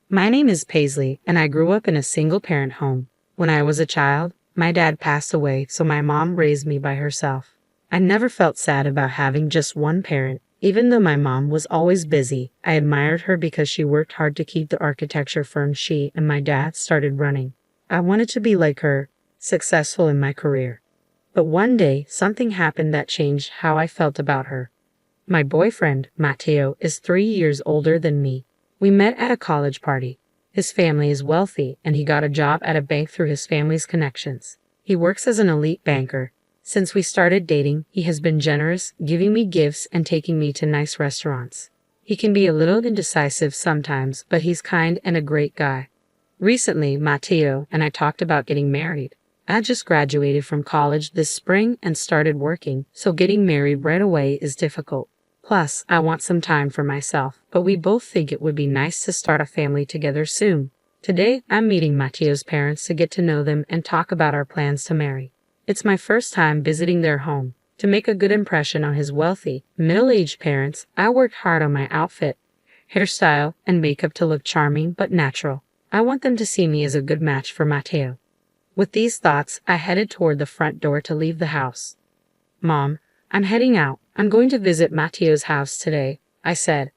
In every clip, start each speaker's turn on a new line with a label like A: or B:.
A: My name is Paisley, and I grew up in a single-parent home. When I was a child, my dad passed away, so my mom raised me by herself. I never felt sad about having just one parent. Even though my mom was always busy, I admired her because she worked hard to keep the architecture firm she and my dad started running. I wanted to be like her, successful in my career. But one day, something happened that changed how I felt about her. My boyfriend, Matteo, is 3 years older than me. We met at a college party. His family is wealthy, and he got a job at a bank through his family's connections. He works as an elite banker. Since we started dating, he has been generous, giving me gifts and taking me to nice restaurants. He can be a little indecisive sometimes, but he's kind and a great guy. Recently, Matteo and I talked about getting married. I just graduated from college this spring and started working, so getting married right away is difficult. Plus, I want some time for myself, but we both think it would be nice to start a family together soon. Today, I'm meeting Matteo's parents to get to know them and talk about our plans to marry. It's my first time visiting their home. To make a good impression on his wealthy, middle-aged parents, I worked hard on my outfit, hairstyle, and makeup to look charming but natural. I want them to see me as a good match for Matteo. With these thoughts, I headed toward the front door to leave the house. "Mom, I'm heading out. I'm going to visit Matteo's house today," I said.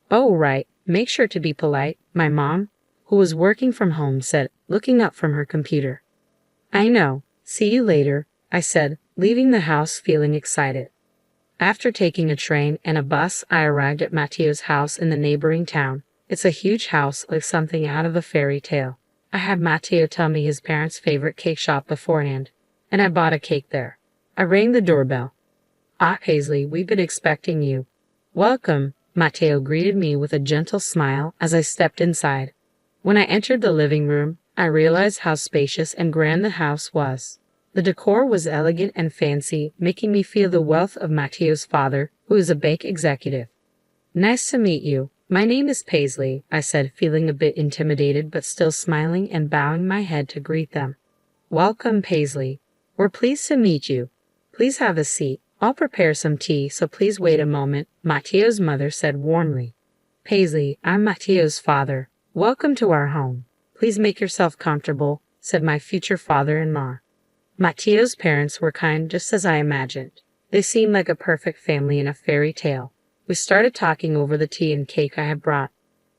A: "Oh, right. Make sure to be polite," my mom, who was working from home, said, looking up from her computer. "I know. See you later," I said, leaving the house feeling excited. After taking a train and a bus, I arrived at Matteo's house in the neighboring town. It's a huge house like something out of a fairy tale. I had Matteo tell me his parents' favorite cake shop beforehand, and I bought a cake there. I rang the doorbell. "Ah, Paisley, we've been expecting you." "Welcome," Matteo greeted me with a gentle smile as I stepped inside. When I entered the living room, I realized how spacious and grand the house was. The decor was elegant and fancy, making me feel the wealth of Matteo's father, who is a bank executive. "Nice to meet you. My name is Paisley," I said, feeling a bit intimidated but still smiling and bowing my head to greet them. "Welcome, Paisley. We're pleased to meet you. Please have a seat. I'll prepare some tea, so please wait a moment," Matteo's mother said warmly. "Paisley, I'm Matteo's father. Welcome to our home. Please make yourself comfortable," said my future father-in-law. Matteo's parents were kind just as I imagined. They seemed like a perfect family in a fairy tale. We started talking over the tea and cake I had brought.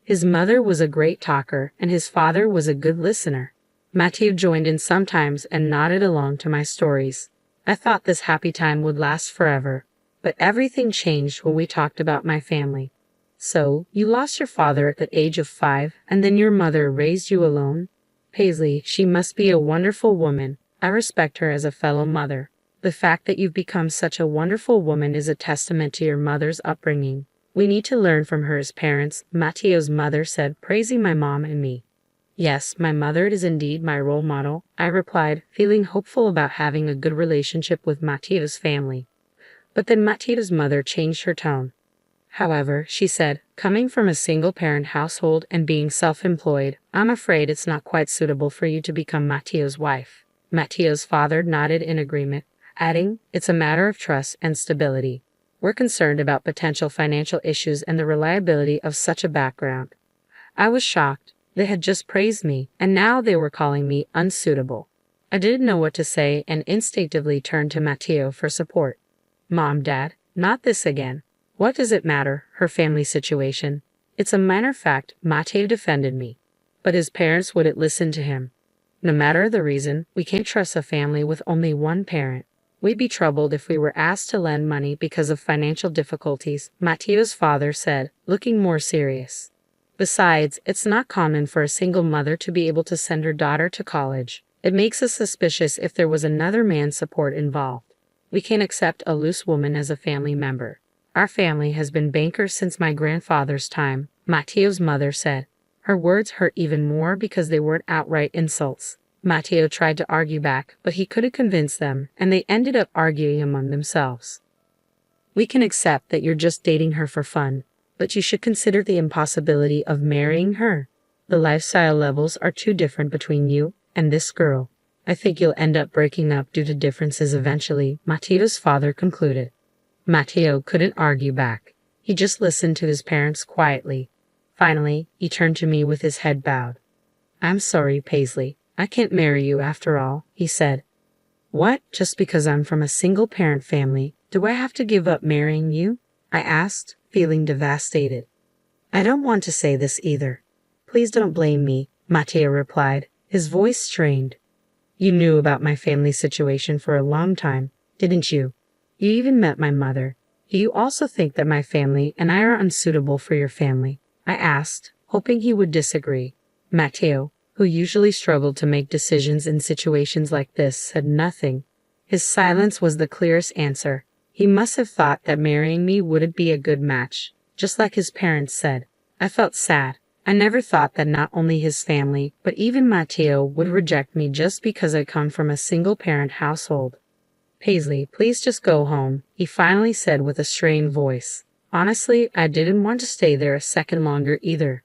A: His mother was a great talker, and his father was a good listener. Matteo joined in sometimes and nodded along to my stories. I thought this happy time would last forever, but everything changed when we talked about my family. "So, you lost your father at the age of 5, and then your mother raised you alone? Paisley, she must be a wonderful woman. I respect her as a fellow mother. The fact that you've become such a wonderful woman is a testament to your mother's upbringing. We need to learn from her as parents," Matteo's mother said, praising my mom and me. "Yes, my mother is indeed my role model," I replied, feeling hopeful about having a good relationship with Matteo's family. But then Matteo's mother changed her tone. "However," she said, "coming from a single-parent household and being self-employed, I'm afraid it's not quite suitable for you to become Matteo's wife." Matteo's father nodded in agreement, adding, "It's a matter of trust and stability. We're concerned about potential financial issues and the reliability of such a background." I was shocked. They had just praised me, and now they were calling me unsuitable. I didn't know what to say and instinctively turned to Matteo for support. "Mom, Dad, not this again. What does it matter, her family situation? It's a minor fact," Matteo defended me. But his parents wouldn't listen to him. "No matter the reason, we can't trust a family with only one parent. We'd be troubled if we were asked to lend money because of financial difficulties," Matteo's father said, looking more serious. "Besides, it's not common for a single mother to be able to send her daughter to college. It makes us suspicious if there was another man's support involved. We can't accept a loose woman as a family member. Our family has been bankers since my grandfather's time," Matteo's mother said. Her words hurt even more because they weren't outright insults. Matteo tried to argue back, but he couldn't convince them, and they ended up arguing among themselves. "We can accept that you're just dating her for fun, but you should consider the impossibility of marrying her. The lifestyle levels are too different between you and this girl. I think you'll end up breaking up due to differences eventually," Matteo's father concluded. Matteo couldn't argue back. He just listened to his parents quietly. Finally, he turned to me with his head bowed. I'm sorry, Paisley. I can't marry you after all, he said. What? Just because I'm from a single-parent family, do I have to give up marrying you? I asked, feeling devastated. I don't want to say this either. Please don't blame me, Matteo replied, his voice strained. You knew about my family situation for a long time, didn't you? You even met my mother. Do you also think that my family and I are unsuitable for your family? I asked, hoping he would disagree. Matteo, who usually struggled to make decisions in situations like this, said nothing. His silence was the clearest answer. He must have thought that marrying me wouldn't be a good match, just like his parents said. I felt sad. I never thought that not only his family, but even Matteo would reject me just because I come from a single-parent household. Paisley, please just go home, he finally said with a strained voice. Honestly, I didn't want to stay there a second longer either.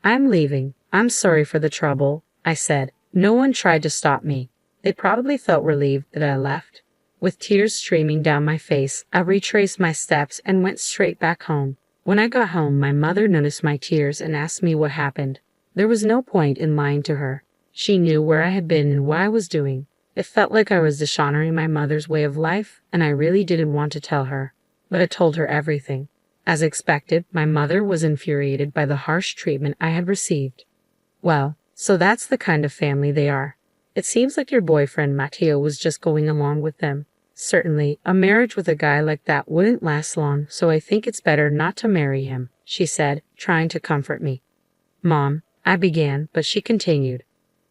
A: I'm leaving. I'm sorry for the trouble, I said. No one tried to stop me. They probably felt relieved that I left. With tears streaming down my face, I retraced my steps and went straight back home. When I got home, my mother noticed my tears and asked me what happened. There was no point in lying to her. She knew where I had been and what I was doing. It felt like I was dishonoring my mother's way of life, and I really didn't want to tell her. But I told her everything. As expected, my mother was infuriated by the harsh treatment I had received. Well, so that's the kind of family they are. It seems like your boyfriend, Matteo, was just going along with them. Certainly, a marriage with a guy like that wouldn't last long, so I think it's better not to marry him, she said, trying to comfort me. Mom, I began, but she continued.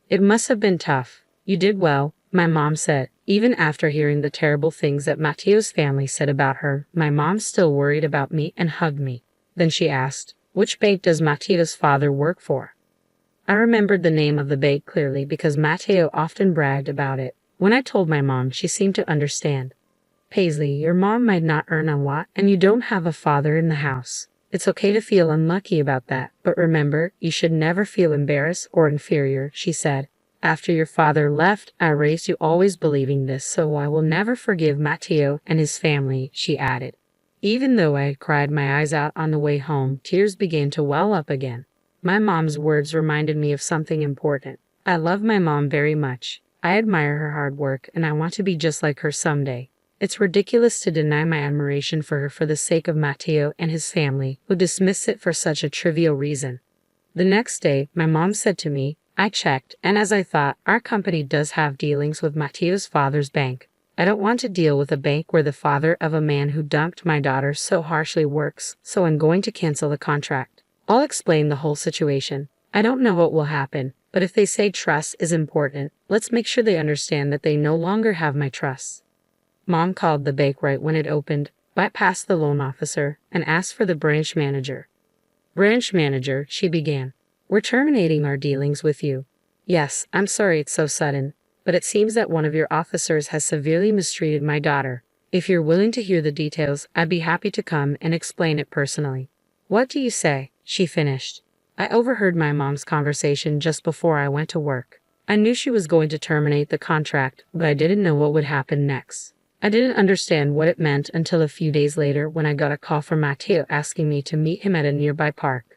A: It must have been tough. You did well, my mom said. Even after hearing the terrible things that Matteo's family said about her, my mom still worried about me and hugged me. Then she asked, which bank does Matteo's father work for? I remembered the name of the bank clearly because Matteo often bragged about it. When I told my mom, she seemed to understand. Paisley, your mom might not earn a lot, and you don't have a father in the house. It's okay to feel unlucky about that, but remember, you should never feel embarrassed or inferior, she said. After your father left, I raised you always believing this, so I will never forgive Matteo and his family, she added. Even though I had cried my eyes out on the way home, tears began to well up again. My mom's words reminded me of something important. I love my mom very much. I admire her hard work, and I want to be just like her someday. It's ridiculous to deny my admiration for her for the sake of Matteo and his family, who dismiss it for such a trivial reason. The next day, my mom said to me, I checked, and as I thought, our company does have dealings with Matteo's father's bank. I don't want to deal with a bank where the father of a man who dumped my daughter so harshly works, so I'm going to cancel the contract. I'll explain the whole situation. I don't know what will happen, but if they say trust is important, let's make sure they understand that they no longer have my trust. Mom called the bank right when it opened, bypassed the loan officer, and asked for the branch manager. Branch manager, she began. We're terminating our dealings with you. Yes, I'm sorry it's so sudden, but it seems that one of your officers has severely mistreated my daughter. If you're willing to hear the details, I'd be happy to come and explain it personally. What do you say? She finished. I overheard my mom's conversation just before I went to work. I knew she was going to terminate the contract, but I didn't know what would happen next. I didn't understand what it meant until a few days later when I got a call from Matteo asking me to meet him at a nearby park.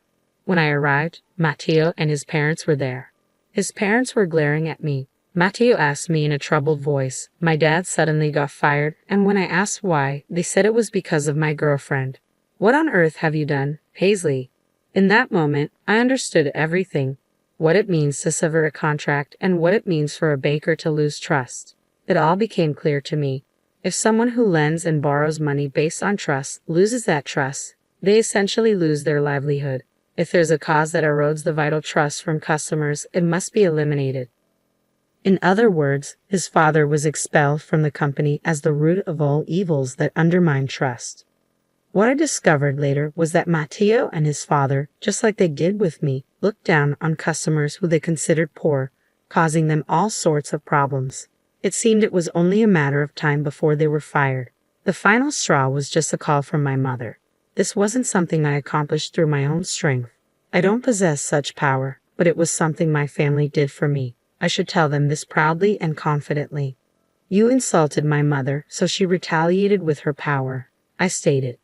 A: When I arrived, Matteo and his parents were there. His parents were glaring at me. Matteo asked me in a troubled voice. My dad suddenly got fired, and when I asked why, they said it was because of my girlfriend. What on earth have you done, Paisley? In that moment, I understood everything. What it means to sever a contract and what it means for a banker to lose trust. It all became clear to me. If someone who lends and borrows money based on trust loses that trust, they essentially lose their livelihood. If there's a cause that erodes the vital trust from customers, it must be eliminated. In other words, his father was expelled from the company as the root of all evils that undermine trust. What I discovered later was that Matteo and his father, just like they did with me, looked down on customers who they considered poor, causing them all sorts of problems. It seemed it was only a matter of time before they were fired. The final straw was just a call from my mother. This wasn't something I accomplished through my own strength. I don't possess such power, but it was something my family did for me. I should tell them this proudly and confidently. You insulted my mother, so she retaliated with her power, I stated.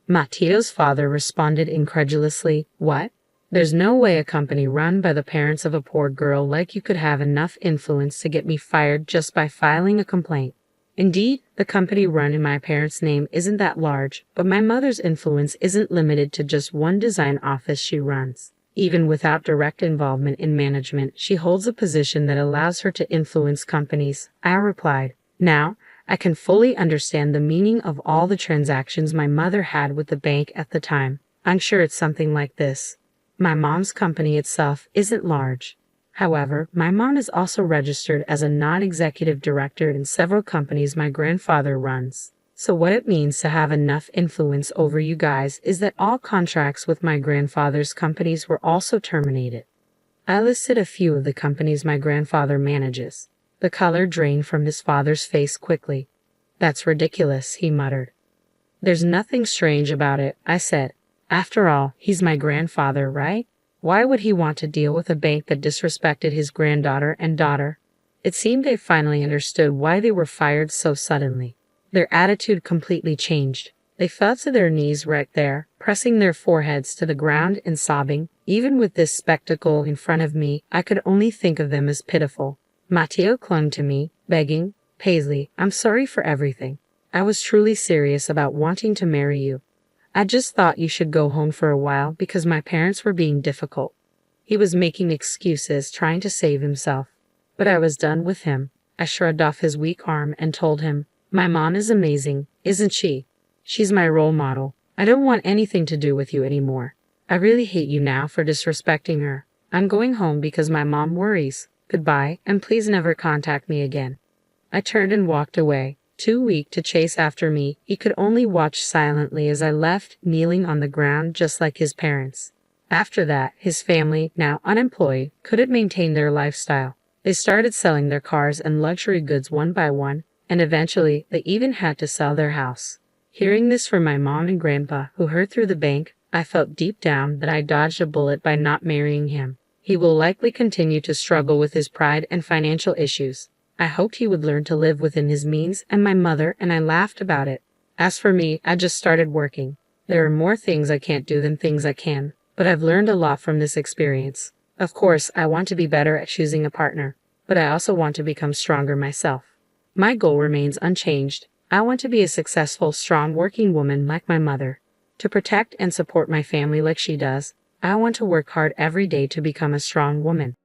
A: Matteo's father responded incredulously, What? There's no way a company run by the parents of a poor girl like you could have enough influence to get me fired just by filing a complaint. Indeed, the company run in my parents' name isn't that large, but my mother's influence isn't limited to just one design office she runs. Even without direct involvement in management, she holds a position that allows her to influence companies, I replied. Now, I can fully understand the meaning of all the transactions my mother had with the bank at the time. I'm sure it's something like this. My mom's company itself isn't large. However, my mom is also registered as a non-executive director in several companies my grandfather runs. So what it means to have enough influence over you guys is that all contracts with my grandfather's companies were also terminated. I listed a few of the companies my grandfather manages. The color drained from his father's face quickly. That's ridiculous, he muttered. There's nothing strange about it, I said. After all, he's my grandfather, right? Why would he want to deal with a bank that disrespected his granddaughter and daughter? It seemed they finally understood why they were fired so suddenly. Their attitude completely changed. They fell to their knees right there, pressing their foreheads to the ground and sobbing. Even with this spectacle in front of me, I could only think of them as pitiful. Matteo clung to me, begging, Paisley, I'm sorry for everything. I was truly serious about wanting to marry you. I just thought you should go home for a while because my parents were being difficult. He was making excuses, trying to save himself. But I was done with him. I shrugged off his weak arm and told him, my mom is amazing, isn't she? She's my role model. I don't want anything to do with you anymore. I really hate you now for disrespecting her. I'm going home because my mom worries. Goodbye, and please never contact me again. I turned and walked away. Too weak to chase after me, he could only watch silently as I left, kneeling on the ground just like his parents. After that, his family, now unemployed, couldn't maintain their lifestyle. They started selling their cars and luxury goods one by one, and eventually they even had to sell their house. Hearing this from my mom and grandpa, who heard through the bank, I felt deep down that I dodged a bullet by not marrying him. He will likely continue to struggle with his pride and financial issues. I hoped he would learn to live within his means, and my mother and I laughed about it. As for me, I just started working. There are more things I can't do than things I can, but I've learned a lot from this experience. Of course, I want to be better at choosing a partner, but I also want to become stronger myself. My goal remains unchanged. I want to be a successful, strong working woman like my mother. To protect and support my family like she does, I want to work hard every day to become a strong woman.